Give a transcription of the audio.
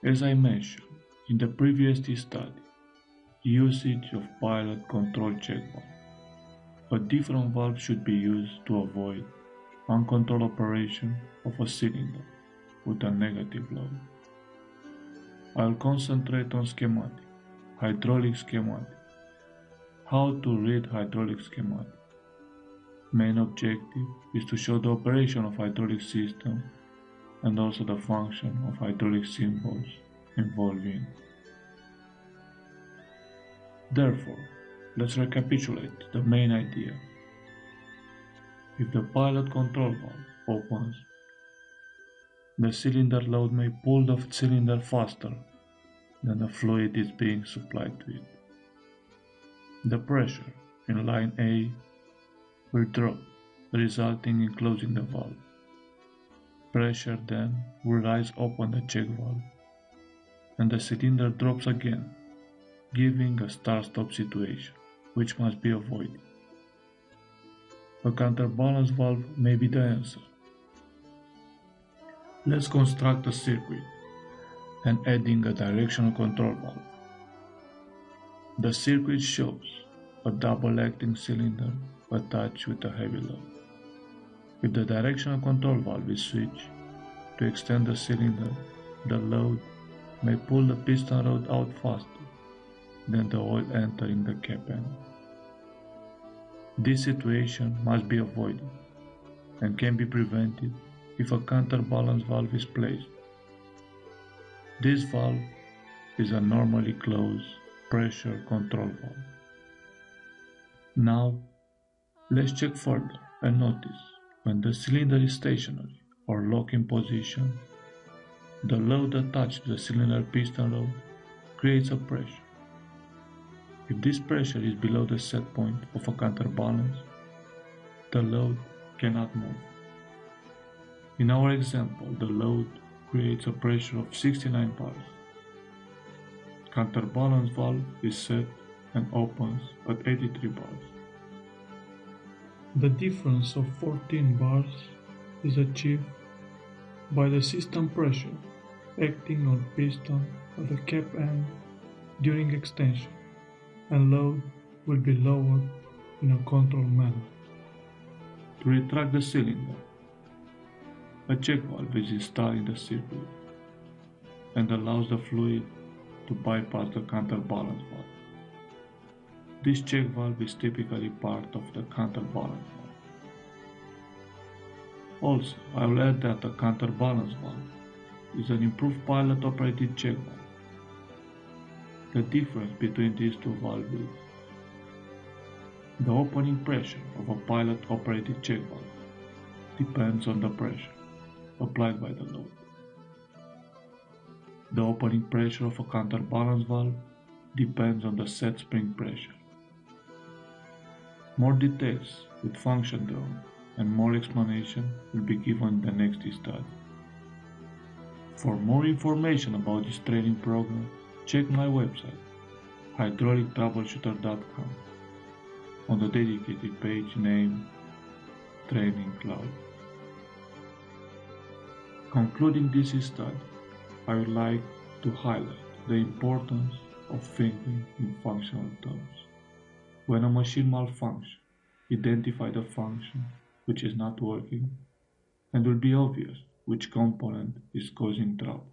As I mentioned in the previous study, usage of pilot control check valve. A different valve should be used to avoid uncontrolled operation of a cylinder with a negative load. I'll concentrate on schematic, hydraulic schematic. How to read hydraulic schematic. Main objective is to show the operation of hydraulic system and also the function of hydraulic symbols involving. Therefore, let's recapitulate the main idea. If the pilot control valve opens, the cylinder load may pull the cylinder faster than the fluid is being supplied to it. The pressure in line A will drop, resulting in closing the valve. Pressure then will rise upon the check valve, and the cylinder drops again, giving a start-stop situation, which must be avoided. A counterbalance valve may be the answer. Let's construct a circuit and adding a directional control valve. The circuit shows a double-acting cylinder attached with a heavy load. If the directional control valve is switched to extend the cylinder, the load may pull the piston rod out faster than the oil entering the cap end. This situation must be avoided and can be prevented if a counterbalance valve is placed. This valve is a normally closed pressure control valve. Now, let's check further and notice when the cylinder is stationary or locking position, the load attached to the cylinder piston rod creates a pressure. If this pressure is below the set point of a counterbalance, the load cannot move. In our example, the load creates a pressure of 69 bars. Counterbalance valve is set and opens at 83 bars. The difference of 14 bars is achieved by the system pressure acting on piston at the cap end during extension, and load will be lowered in a controlled manner. To retract the cylinder, a check valve is installed in the circuit and allows the fluid to bypass the counterbalance valve. This check valve is typically part of the counterbalance valve. Also, I will add that the counterbalance valve is an improved pilot-operated check valve. The difference between these two valves is the opening pressure of a pilot-operated check valve depends on the pressure applied by the load. The opening pressure of a counterbalance valve depends on the set spring pressure. More details with function drawn and more explanation will be given in the next study. For more information about this training program, check my website, hydraulictroubleshooter.com, on the dedicated page named Training Cloud. Concluding this study, I would like to highlight the importance of thinking in functional terms. When a machine malfunctions, identify the function which is not working, and it will be obvious which component is causing trouble.